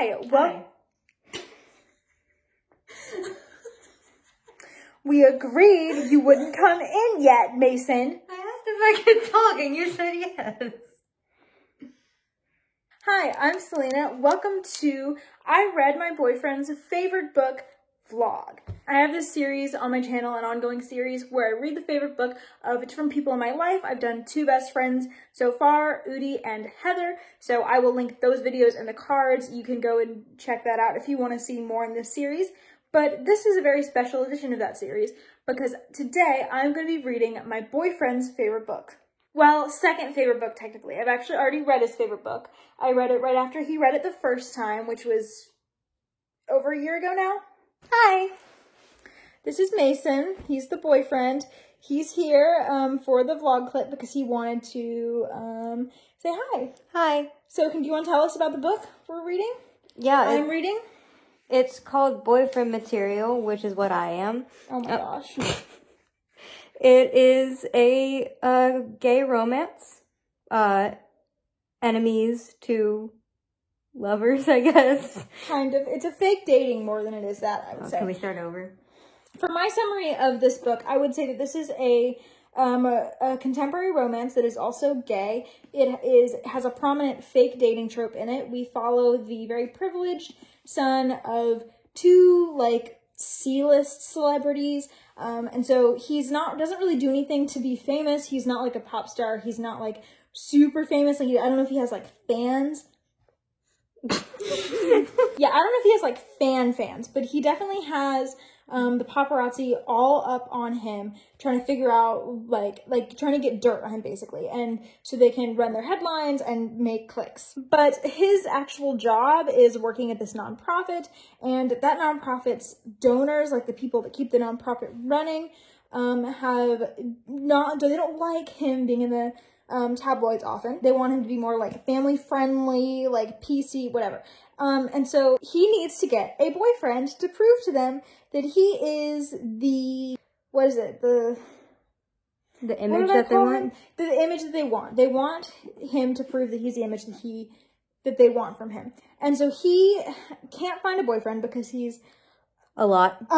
Hi. Well, we agreed you wouldn't come in yet, Mason. I asked if I could talk and you said yes. Hi, I'm Selena. Welcome to I Read My Boyfriend's Favorite Book vlog. I have this series on my channel, an ongoing series where I read the favorite book of different people in my life. I've done 2 best friends so far, Udi and Heather. So I will link those videos in the cards. You can go and check that out if you want to see more in this series. But this is a very special edition of that series because today I'm going to be reading my boyfriend's favorite book. Well, second favorite book, technically. I've actually already read his favorite book. I read it right after he read it the first time, which was over a year ago now. Hi! This is Mason. He's the boyfriend. He's here for the vlog clip because he wanted to say hi. Hi. So, do you want to tell us about the book we're reading? Yeah. I'm reading? It's called Boyfriend Material, which is what I am. Oh my gosh. It is a gay romance. Enemies to lovers, I guess. Kind of. It's a fake dating more than it is that, I would say. Can we start over? For my summary of this book, I would say that this is a contemporary romance that is also gay. It has a prominent fake dating trope in it. We follow the very privileged son of 2, like, C-list celebrities. And so he's doesn't really do anything to be famous. He's not like a pop star. He's not like super famous. Like, I don't know if he has like fans. Yeah, I don't know if he has like fans, but he definitely has the paparazzi all up on him, trying to figure out like trying to get dirt on him basically, and so they can run their headlines and make clicks. But his actual job is working at this nonprofit, and that nonprofit's donors, like the people that keep the nonprofit running, they don't like him being in the tabloids often. They want him to be more like family friendly, like PC, whatever. And so he needs to get a boyfriend to prove to them that he is the, what is it? The image that they want? The image that they want. They want him to prove that he's the image that they want from him. And so he can't find a boyfriend because he's a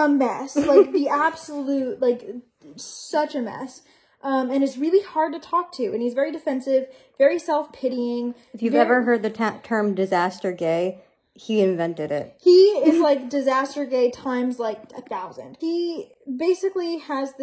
mess. Like the absolute, like such a mess. And it's really hard to talk to. And he's very defensive, very self-pitying. If you've ever heard the term disaster gay, he invented it. He is like disaster gay times like 1,000. He basically has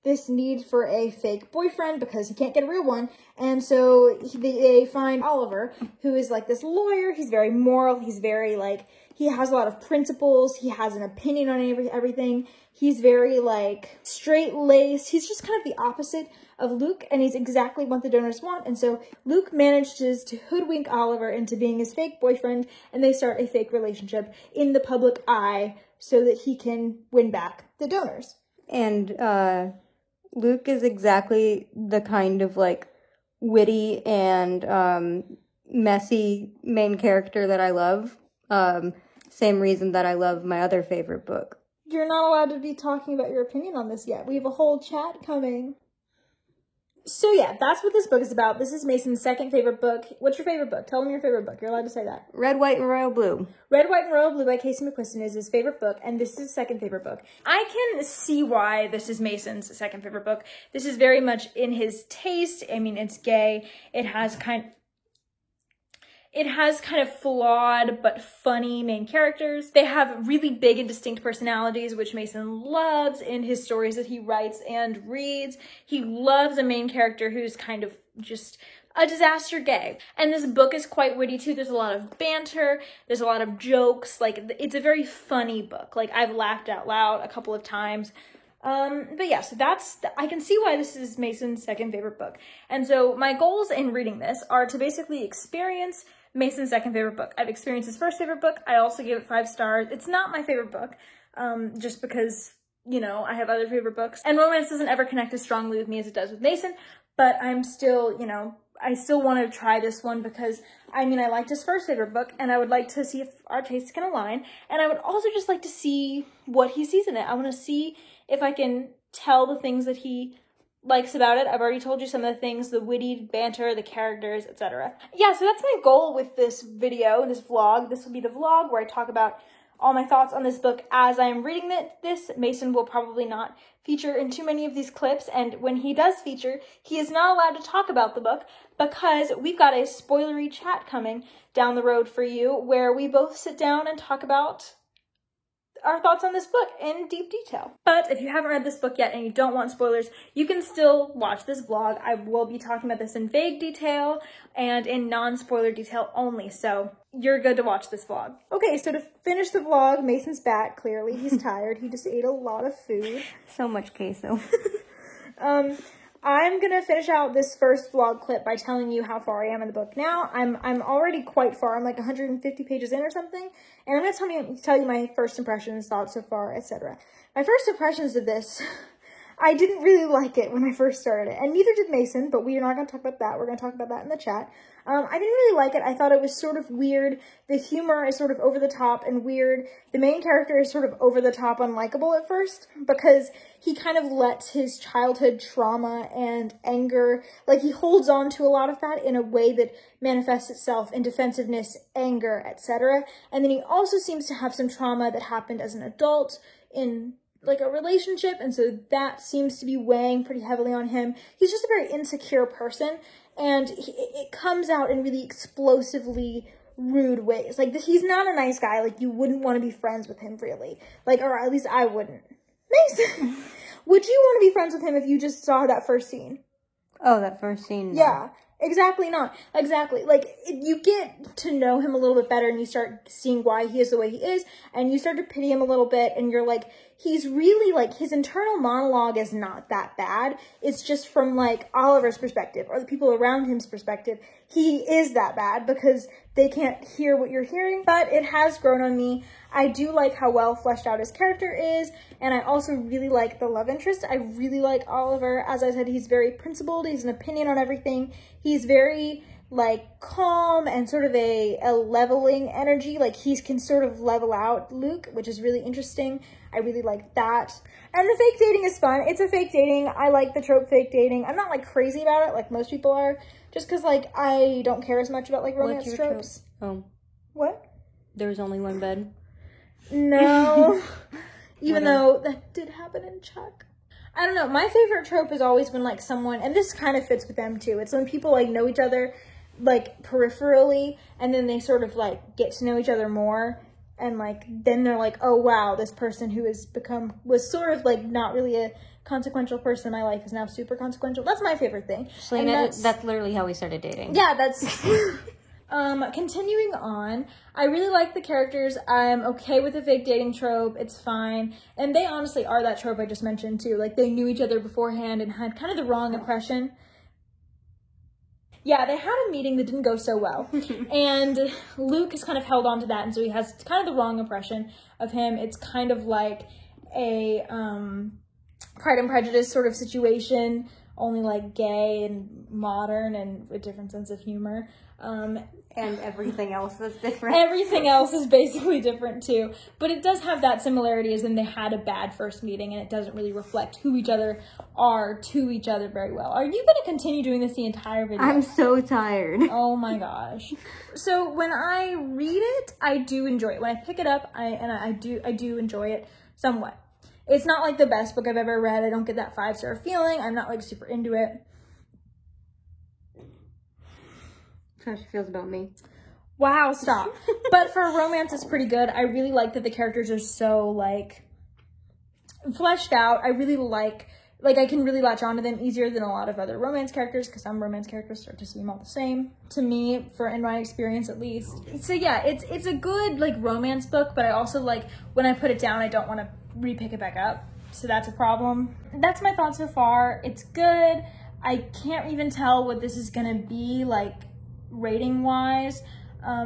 this need for a fake boyfriend because he can't get a real one. And so they find Oliver, who is like this lawyer. He's very moral. He's very like, he has a lot of principles. He has an opinion on everything. He's very like straight-laced. He's just kind of the opposite of Luke, and he's exactly what the donors want. And so Luke manages to hoodwink Oliver into being his fake boyfriend, and they start a fake relationship in the public eye so that he can win back the donors. And Luke is exactly the kind of like witty and messy main character that I love. Same reason that I love my other favorite book. You're not allowed to be talking about your opinion on this yet. We have a whole chat coming. So yeah, that's what this book is about. This is Mason's second favorite book. What's your favorite book? Tell him your favorite book. You're allowed to say that. Red, White, and Royal Blue. Red, White, and Royal Blue by Casey McQuiston is his favorite book, and this is his second favorite book. I can see why this is Mason's second favorite book. This is very much in his taste. I mean, it's gay. It has kind of flawed but funny main characters. They have really big and distinct personalities, which Mason loves in his stories that he writes and reads. He loves a main character who's kind of just a disaster gay. And this book is quite witty too. There's a lot of banter. There's a lot of jokes. Like, it's a very funny book. Like, I've laughed out loud a couple of times. But yeah, so I can see why this is Mason's second favorite book. And so my goals in reading this are to basically experience Mason's second favorite book. I've experienced his first favorite book. I also gave it 5 stars. It's not my favorite book, just because, you know, I have other favorite books. And romance doesn't ever connect as strongly with me as it does with Mason, but I'm still, you know, I still want to try this one because, I mean, I liked his first favorite book, and I would like to see if our tastes can align, and I would also just like to see what he sees in it. I want to see if I can tell the things that he likes about it. I've already told you some of the things, the witty banter, the characters, etc. Yeah, so that's my goal with this video, this vlog. This will be the vlog where I talk about all my thoughts on this book as I'm reading this. Mason will probably not feature in too many of these clips, and when he does feature, he is not allowed to talk about the book because we've got a spoilery chat coming down the road for you where we both sit down and talk about our thoughts on this book in deep detail. But if you haven't read this book yet and you don't want spoilers, you can still watch this vlog. I will be talking about this in vague detail and in non-spoiler detail only, so you're good to watch this vlog. Okay, so to finish the vlog, Mason's back, clearly. He's tired. He just ate a lot of food. So much queso. I'm gonna finish out this first vlog clip by telling you how far I am in the book now. I'm already quite far. I'm like 150 pages in or something, and I'm gonna tell you my first impressions, thoughts so far, etc. My first impressions of this, I didn't really like it when I first started it, and neither did Mason, but we are not gonna talk about that. We're gonna talk about that in the chat. I didn't really like it. I thought it was sort of weird. The humor is sort of over the top and weird. The main character is sort of over the top unlikable at first because he kind of lets his childhood trauma and anger, like he holds on to a lot of that in a way that manifests itself in defensiveness, anger, etc. And then he also seems to have some trauma that happened as an adult in like a relationship, and so that seems to be weighing pretty heavily on him. He's just a very insecure person, and it comes out in really explosively rude ways. Like, he's not a nice guy. Like, you wouldn't want to be friends with him, really. Like, or at least I wouldn't. Mason, would you want to be friends with him if you just saw that first scene? Oh, that first scene? No. Yeah. Exactly not. Exactly. Like, you get to know him a little bit better and you start seeing why he is the way he is, and you start to pity him a little bit, and you're like, he's really, like, his internal monologue is not that bad. It's just from, like, Oliver's perspective, or the people around him's perspective, he is that bad because they can't hear what you're hearing, but it has grown on me. I do like how well fleshed out his character is, and I also really like the love interest. I really like Oliver. As I said, he's very principled. He has an opinion on everything. He's very, like, calm and sort of a leveling energy. Like, he can sort of level out Luke, which is really interesting. I really like that. And the fake dating is fun. It's a fake dating. I like the trope fake dating. I'm not, like, crazy about it like most people are, just because, like, I don't care as much about, like, romance tropes. Oh. What? There's only one bed? No. Even though that did happen in Chuck. I don't know. My favorite trope is always when, like, someone, and this kind of fits with them too, it's when people, like, know each other, like, peripherally, and then they sort of, like, get to know each other more, and, like, then they're like, oh, wow, this person who was sort of, like, not really a consequential person in my life is now super consequential. That's my favorite thing. Selena, that's literally how we started dating. Yeah, that's... Continuing on, I really like the characters. I'm okay with the fake dating trope. It's fine. And they honestly are that trope I just mentioned too. Like, they knew each other beforehand and had kind of the wrong impression. Yeah, they had a meeting that didn't go so well. And Luke has kind of held on to that, and so he has kind of the wrong impression of him. It's kind of like a Pride and Prejudice sort of situation, only like gay and modern and a different sense of humor. And everything else is different. Everything else is basically different too. But it does have that similarity as in they had a bad first meeting, and it doesn't really reflect who each other are to each other very well. Are you going to continue doing this the entire video? I'm so tired. Oh my gosh. So when I read it, I do enjoy it. When I pick it up, I do enjoy it somewhat. It's not like the best book I've ever read. I don't get that 5-star feeling. I'm not like super into it. How she feels about me. Wow, stop. But for romance, it's pretty good. I really like that the characters are so, like, fleshed out. I really like I can really latch onto them easier than a lot of other romance characters, because some romance characters start to seem all the same to me, in my experience at least. So yeah, it's a good, like, romance book, but I also, like, when I put it down, I don't want to re-pick it back up. So that's a problem. That's my thoughts so far. It's good. I can't even tell what this is gonna be, like, rating wise,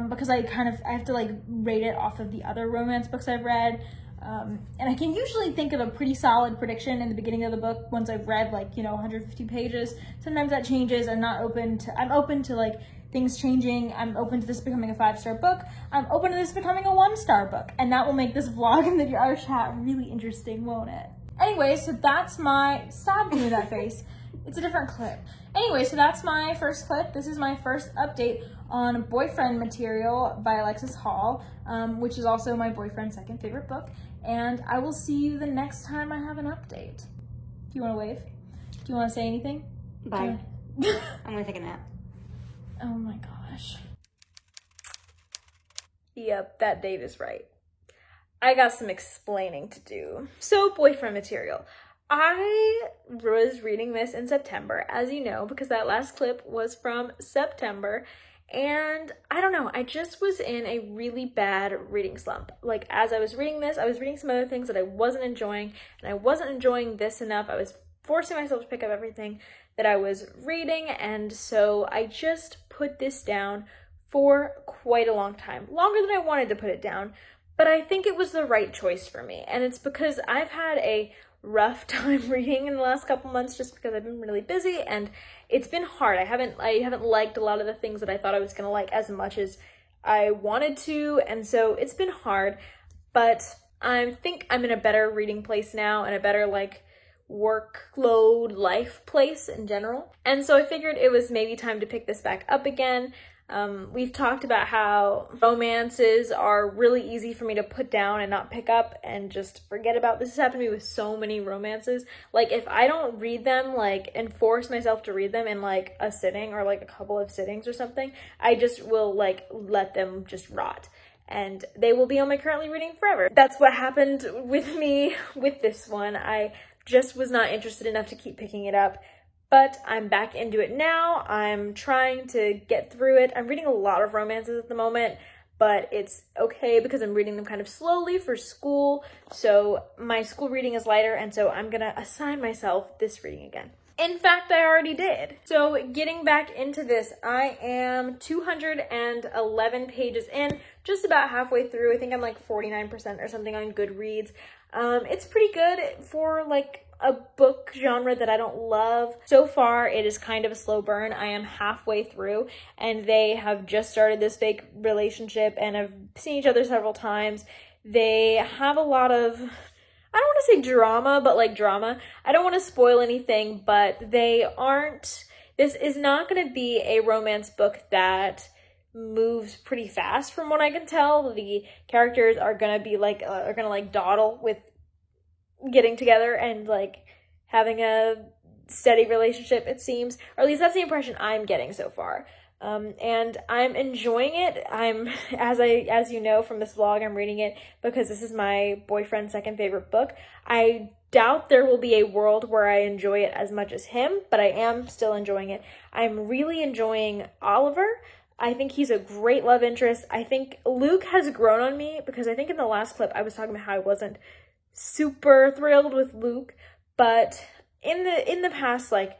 because I have to, like, rate it off of the other romance books I've read, and I can usually think of a pretty solid prediction in the beginning of the book once I've read, like, 150 pages. Sometimes that changes. I'm open to like things changing. I'm open to this becoming a 5-star book. I'm open to this becoming a 1-star book, and that will make this vlog and our chat really interesting, won't it? Anyway, so that's my, stop doing that face. It's a different clip. Anyway, so that's my first clip. This is my first update on Boyfriend Material by Alexis Hall, which is also my boyfriend's second favorite book. And I will see you the next time I have an update. Do you want to wave? Do you want to say anything? Bye. I'm gonna take a nap. Oh my gosh. Yep, that date is right. I got some explaining to do. So, Boyfriend Material. I was reading this in September, as you know, because that last clip was from September. And I don't know, I just was in a really bad reading slump. Like, as I was reading this, I was reading some other things that I wasn't enjoying, and I wasn't enjoying this enough. I was forcing myself to pick up everything that I was reading, and so I just put this down for quite a long time. Longer than I wanted to put it down, but I think it was the right choice for me. And it's because I've had a rough time reading in the last couple months just because I've been really busy and it's been hard. I haven't liked a lot of the things that I thought I was gonna like as much as I wanted to, and so it's been hard, but I think I'm in a better reading place now and a better like workload life place in general. And so I figured it was maybe time to pick this back up again. We've talked about how romances are really easy for me to put down and not pick up and just forget about. This has happened to me with so many romances. Like, if I don't read them, like, and force myself to read them in, like, a sitting or, like, a couple of sittings or something, I just will, like, let them just rot. And they will be on my currently reading forever. That's what happened with me with this one. I just was not interested enough to keep picking it up. But I'm back into it now. I'm trying to get through it. I'm reading a lot of romances at the moment, but it's okay because I'm reading them kind of slowly for school. So my school reading is lighter, and so I'm gonna assign myself this reading again. In fact, I already did. So getting back into this, I am 211 pages in, just about halfway through. I think I'm like 49% or something on Goodreads. It's pretty good for like a book genre that I don't love. So far, it is kind of a slow burn. I am halfway through, and they have just started this fake relationship and have seen each other several times. They have a lot of, I don't want to say drama, but like drama. I don't want to spoil anything, but they aren't, this is not going to be a romance book that moves pretty fast from what I can tell. The characters are going to be like, dawdle with getting together and like having a steady relationship, it seems, or at least that's the impression I'm getting so far. And I'm enjoying it. As you know from this vlog, I'm reading it because this is my boyfriend's second favorite book. I doubt there will be a world where I enjoy it as much as him, but I am still enjoying it. I'm really enjoying Oliver. I think he's a great love interest. I think Luke has grown on me because I think in the last clip I was talking about how I wasn't super thrilled with Luke, but in the past like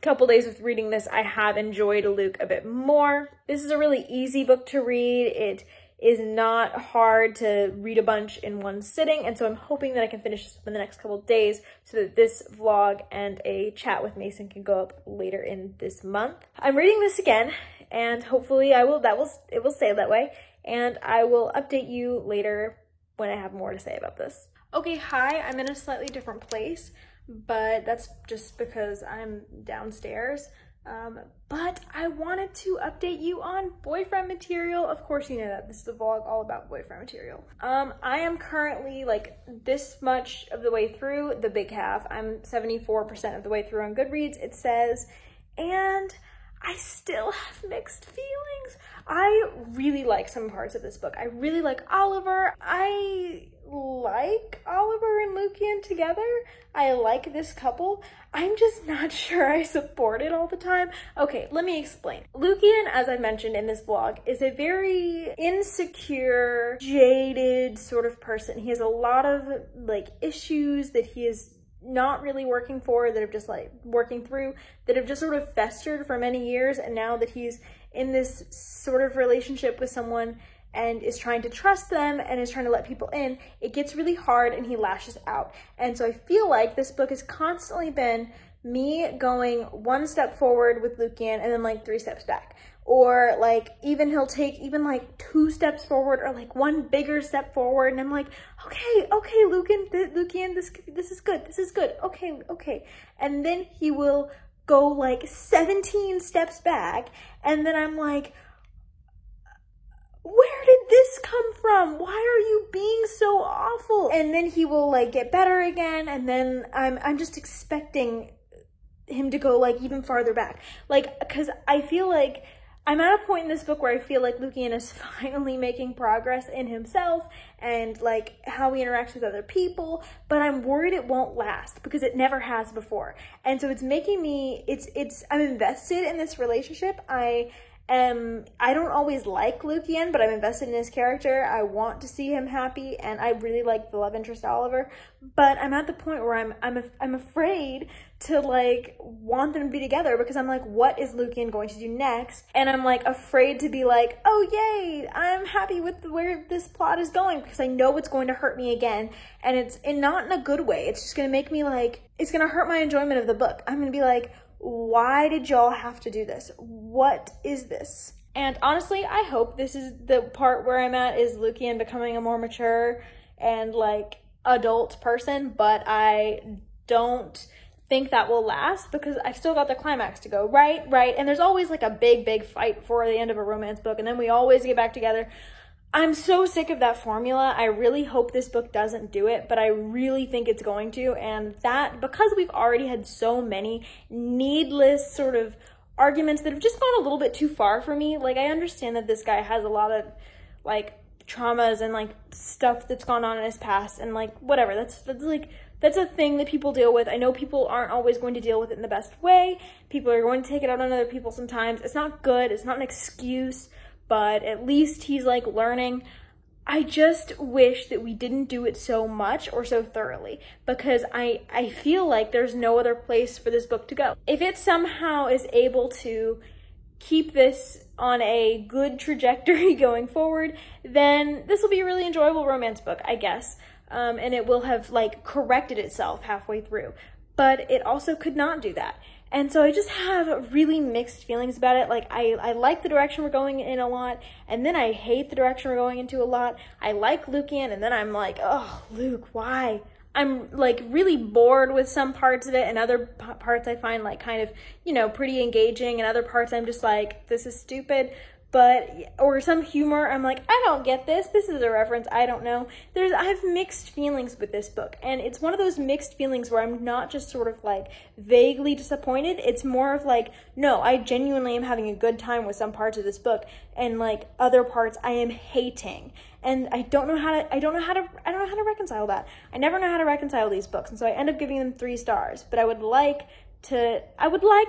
couple days of reading this, I have enjoyed Luke a bit more. This is a really easy book to read. It is not hard to read a bunch in one sitting, and so I'm hoping that I can finish this in the next couple of days so that this vlog and a chat with Mason can go up later in this month. I'm reading this again, and hopefully it will stay that way, and I will update you later when I have more to say about this. Okay, hi, I'm in a slightly different place, but that's just because I'm downstairs. But I wanted to update you on Boyfriend Material. Of course you know that. This is a vlog all about Boyfriend Material. I am currently like this much of the way through the big half. I'm 74% of the way through on Goodreads, it says, and I still have mixed feelings. I really like some parts of this book. I really like Oliver. I like Oliver and Lucian together. I like this couple. I'm just not sure I support it all the time. Okay, let me explain. Lucian, as I mentioned in this vlog, is a very insecure, jaded sort of person. He has a lot of like issues that he is not really working for, that have just like working through, that have just sort of festered for many years, and now that he's in this sort of relationship with someone and is trying to trust them and is trying to let people in, it gets really hard and he lashes out. And so I feel like this book has constantly been me going one step forward with Lucian and then like 3 steps back. or like even he'll take even like 2 steps forward or like 1 bigger step forward, and I'm like, okay, Lucan, this is good, okay. And then he will go like 17 steps back, and then I'm like, where did this come from? Why are you being so awful? And then he will like get better again, and then I'm just expecting him to go like even farther back. Like, because I feel like I'm at a point in this book where I feel like Lucian is finally making progress in himself and like how he interacts with other people, but I'm worried it won't last because it never has before. And so it's making me, I'm invested in this relationship. I don't always like Lucian, but I'm invested in his character. I want to see him happy, and I really like the love interest Oliver. But I'm at the point where I'm afraid to like want them to be together, because I'm like, what is Lucian going to do next? And I'm like afraid to be like, oh yay, I'm happy with where this plot is going, because I know it's going to hurt me again, and it's not in a good way. It's just gonna make me like, it's gonna hurt my enjoyment of the book. I'm gonna be like, why did y'all have to do this? What is this? And honestly, I hope this is the part where I'm at, is Lucian becoming a more mature and like adult person, but I don't think that will last because I've still got the climax to go, right? And there's always like a big fight before the end of a romance book, and then we always get back together. I'm so sick of that formula. I really hope this book doesn't do it, but I really think it's going to. And that, because we've already had so many needless sort of arguments that have just gone a little bit too far for me. Like, I understand that this guy has a lot of like traumas and like stuff that's gone on in his past, and like whatever, that's a thing that people deal with. I know people aren't always going to deal with it in the best way. People are going to take it out on other people sometimes. It's not good. It's not an excuse. But at least he's like learning. I just wish that we didn't do it so much or so thoroughly, because I feel like there's no other place for this book to go. If it somehow is able to keep this on a good trajectory going forward, then this will be a really enjoyable romance book, I guess. And it will have like corrected itself halfway through. But it also could not do that. And so I just have really mixed feelings about it. Like, I like the direction we're going in a lot, and then I hate the direction we're going into a lot. I like Lucian, and then I'm like, oh, Luke, why? I'm like really bored with some parts of it, and other parts I find like kind of, you know, pretty engaging, and other parts I'm just like, this is stupid. But, or some humor, I'm like, I don't get this. This is a reference, I don't know. I have mixed feelings with this book. And it's one of those mixed feelings where I'm not just sort of like vaguely disappointed. It's more of like, no, I genuinely am having a good time with some parts of this book, and like other parts I am hating. And I don't know how to reconcile that. I never know how to reconcile these books. And so I end up giving them 3 stars. But I would like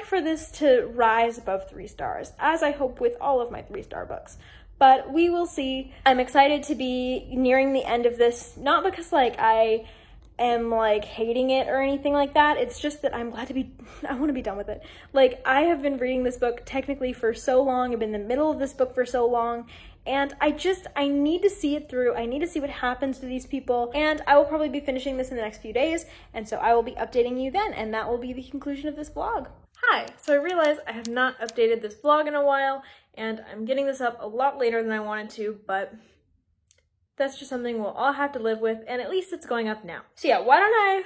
for this to rise above 3 stars, as I hope with all of my 3-star books. But we will see. I'm excited to be nearing the end of this, not because like I am like hating it or anything like that. It's just that I'm glad I want to be done with it. Like, I have been reading this book technically for so long. I've been in the middle of this book for so long. And I need to see it through. I need to see what happens to these people. And I will probably be finishing this in the next few days. And so I will be updating you then. And that will be the conclusion of this vlog. Hi, so I realized I have not updated this vlog in a while. And I'm getting this up a lot later than I wanted to. But that's just something we'll all have to live with. And at least it's going up now. So yeah, why don't I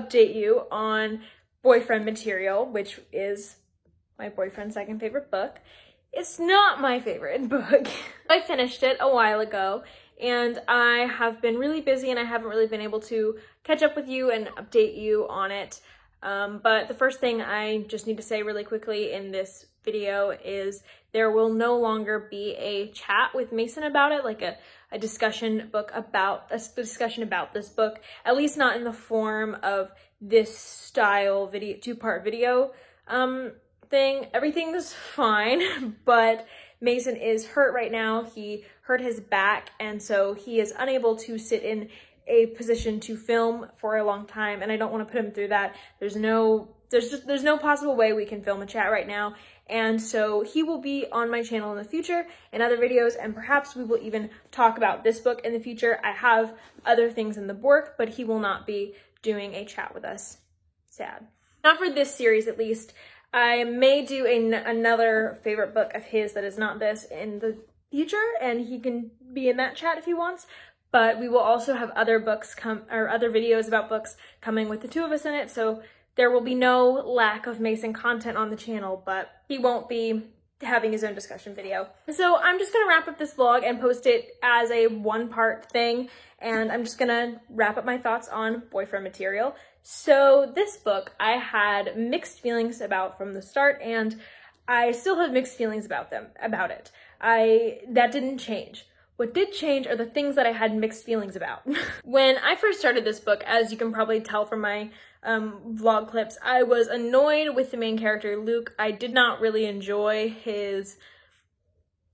update you on Boyfriend Material, which is my boyfriend's second favorite book. It's not my favorite book. I finished it a while ago, and I have been really busy, and I haven't really been able to catch up with you and update you on it. But the first thing I just need to say really quickly in this video is there will no longer be a chat with Mason about it, like a discussion about this book, at least not in the form of this style video, 2-part video thing. Everything is fine, but Mason is hurt right now. He hurt his back, and so he is unable to sit in a position to film for a long time, and I don't want to put him through that. There's no possible way we can film a chat right now, and so he will be on my channel in the future in other videos, and perhaps we will even talk about this book in the future. I have other things in the work, but he will not be doing a chat with us. Sad. Not for this series, at least. I may do another favorite book of his that is not this in the future, and he can be in that chat if he wants. But we will also have other books other videos about books coming with the two of us in it, so there will be no lack of Mason content on the channel, but he won't be having his own discussion video. So I'm just gonna wrap up this vlog and post it as a one-part thing, and I'm just gonna wrap up my thoughts on Boyfriend Material. So this book I had mixed feelings about from the start, and I still have mixed feelings about it. That didn't change. What did change are the things that I had mixed feelings about. When I first started this book, as you can probably tell from my vlog clips, I was annoyed with the main character, Luke. I did not really enjoy his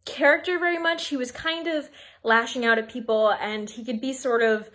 character very much. He was kind of lashing out at people, and he could be sort of,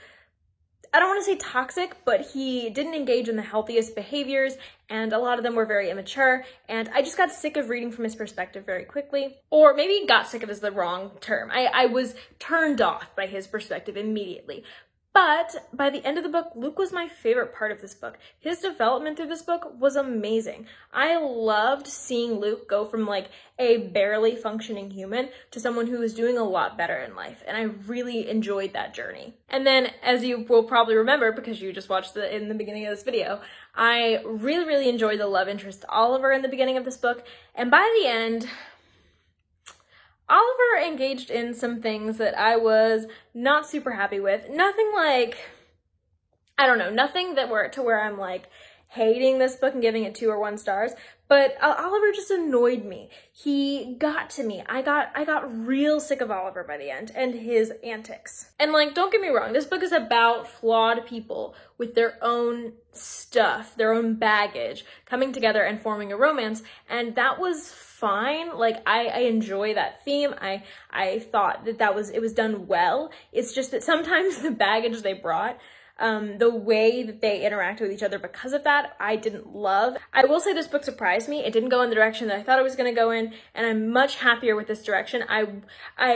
I don't want to say toxic, but he didn't engage in the healthiest behaviors, and a lot of them were very immature, and I just got sick of reading from his perspective very quickly. Or maybe got sick of is the wrong term. I was turned off by his perspective immediately. But by the end of the book, Luke was my favorite part of this book. His development through this book was amazing. I loved seeing Luke go from like a barely functioning human to someone who was doing a lot better in life, and I really enjoyed that journey. And then, as you will probably remember because you just watched it in the beginning of this video, I really enjoyed the love interest Oliver in the beginning of this book, and by the end, Oliver engaged in some things that I was not super happy with. Nothing like, I don't know, nothing that where I'm like hating this book and giving it 2 or 1 stars, but Oliver just annoyed me. He got to me. I got real sick of Oliver by the end and his antics. And like, don't get me wrong, this book is about flawed people with their own stuff, their own baggage, coming together and forming a romance, and that was fine. Like, I enjoy that theme. I thought that it was done well. It's just that sometimes the baggage they brought, the way that they interacted with each other because of that, I didn't love. I will say this book surprised me. It didn't go in the direction that I thought it was going to go in, and I'm much happier with this direction.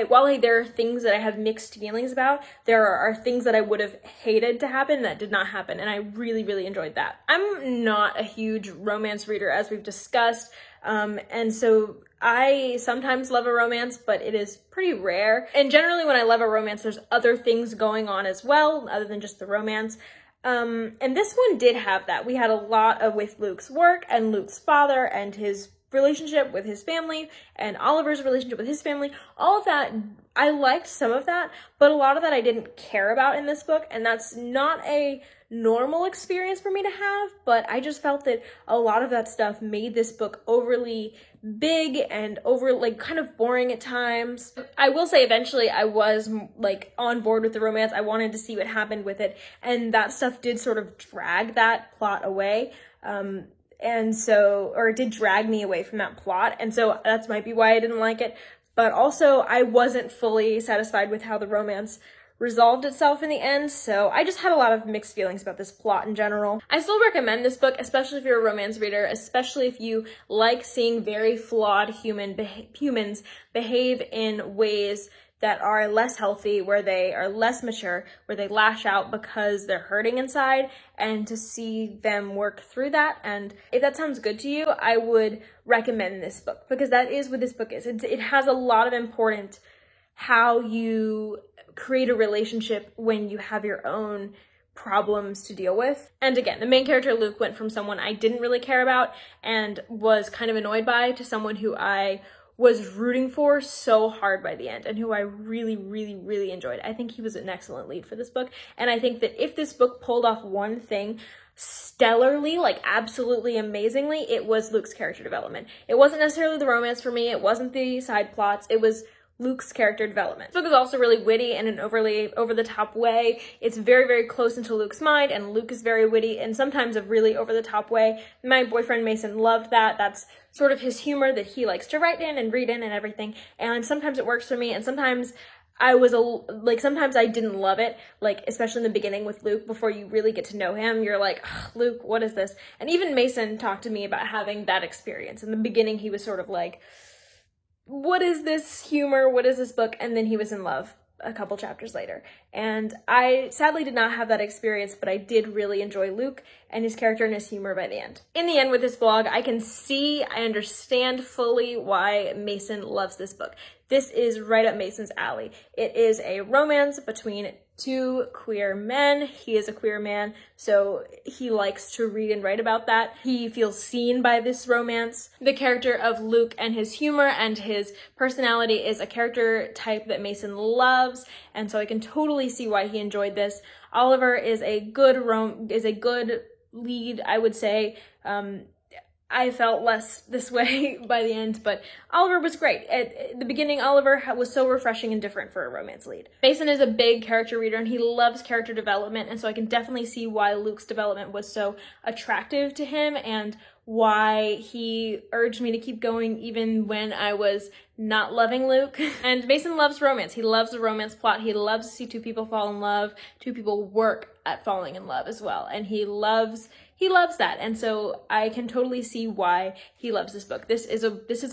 While there are things that I have mixed feelings about, there are things that I would have hated to happen that did not happen, and I really enjoyed that. I'm not a huge romance reader, as we've discussed, and so I sometimes love a romance, but it is pretty rare. And generally when I love a romance, there's other things going on as well, other than just the romance. And this one did have that. We had a lot with Luke's work and Luke's father and his relationship with his family and Oliver's relationship with his family. All of that, I liked some of that, but a lot of that I didn't care about in this book, and that's not a normal experience for me to have, but I just felt that a lot of that stuff made this book overly big and kind of boring at times. I will say eventually I was like on board with the romance. I wanted to see what happened with it, and that stuff did sort of drag that plot away. It did drag me away from that plot, and so that might be why I didn't like it. But also, I wasn't fully satisfied with how the romance resolved itself in the end, so I just had a lot of mixed feelings about this plot in general. I still recommend this book, especially if you're a romance reader, especially if you like seeing very flawed humans behave in ways that are less healthy, where they are less mature, where they lash out because they're hurting inside, and to see them work through that. And if that sounds good to you, I would recommend this book, because that is what this book is. It has a lot of important how you create a relationship when you have your own problems to deal with. And again, the main character, Luke, went from someone I didn't really care about and was kind of annoyed by to someone who I was rooting for so hard by the end, and who I really enjoyed. I think he was an excellent lead for this book, and I think that if this book pulled off one thing stellarly, like absolutely amazingly, it was Luke's character development. It wasn't necessarily the romance for me, it wasn't the side plots, it was Luke's character development. This book is also really witty in an overly over-the-top way. It's very close into Luke's mind, and Luke is very witty in sometimes a really over-the-top way. My boyfriend Mason loved that. That's sort of his humor that he likes to write in and read in and everything. And sometimes it works for me, and sometimes sometimes I didn't love it, like, especially in the beginning with Luke, before you really get to know him, you're like, Luke, what is this? And even Mason talked to me about having that experience. In the beginning, he was sort of like, what is this humor? What is this book? And then he was in love a couple chapters later. And I sadly did not have that experience, but I did really enjoy Luke and his character and his humor by the end. In the end with this vlog, I understand fully why Mason loves this book. This is right up Mason's alley. It is a romance between two queer men. He is a queer man, so he likes to read and write about that. He feels seen by this romance. The character of Luke and his humor and his personality is a character type that Mason loves, and so I can totally see why he enjoyed this. Oliver is a good lead, I would say. I felt less this way by the end, but Oliver was great. At the beginning, Oliver was so refreshing and different for a romance lead. Mason is a big character reader and he loves character development, and so I can definitely see why Luke's development was so attractive to him and why he urged me to keep going even when I was not loving Luke. And Mason loves romance. He loves the romance plot. He loves to see two people fall in love, two people work at falling in love as well. And he loves that. And so I can totally see why he loves this book. This is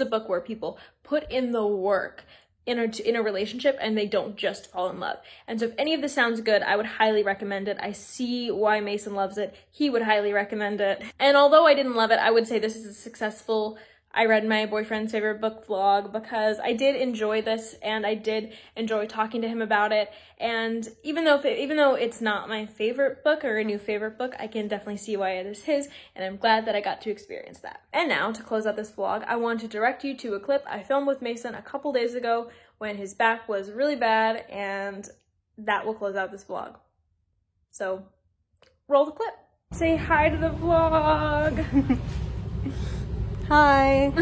a book where people put in the work in a relationship and they don't just fall in love. And so if any of this sounds good, I would highly recommend it. I see why Mason loves it. He would highly recommend it. And although I didn't love it, I would say this is a successful I read my boyfriend's favorite book vlog because I did enjoy this and I did enjoy talking to him about it. And even though it's not my favorite book or a new favorite book, I can definitely see why it is his, and I'm glad that I got to experience that. And now, to close out this vlog, I want to direct you to a clip I filmed with Mason a couple days ago when his back was really bad, and that will close out this vlog. So, roll the clip. Say hi to the vlog. Hi.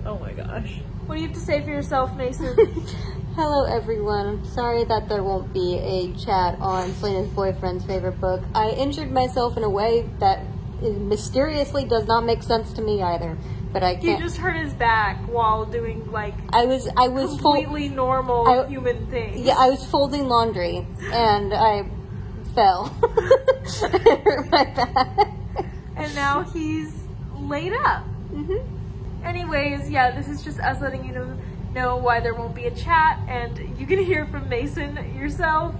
Oh my gosh. What do you have to say for yourself, Mason? Hello everyone. Sorry that there won't be a chat on Selena's boyfriend's favorite book. I injured myself in a way that mysteriously does not make sense to me either. But I can't. You just hurt his back while doing like I was completely normal human things. Yeah, I was folding laundry and I fell. It hurt my back. And now he's laid up. Anyways, yeah, this is just us letting you know why there won't be a chat, and you can hear from Mason yourself.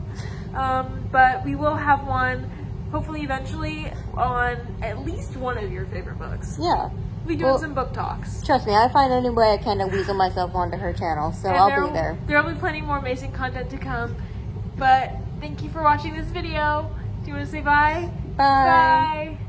But we will have one, hopefully eventually, on at least one of your favorite books. Yeah. We'll be doing some book talks. Trust me, I find any way I can to weasel myself onto her channel, so I'll be there. There will be plenty more Mason content to come. But thank you for watching this video. Do you want to say bye? Bye. Bye.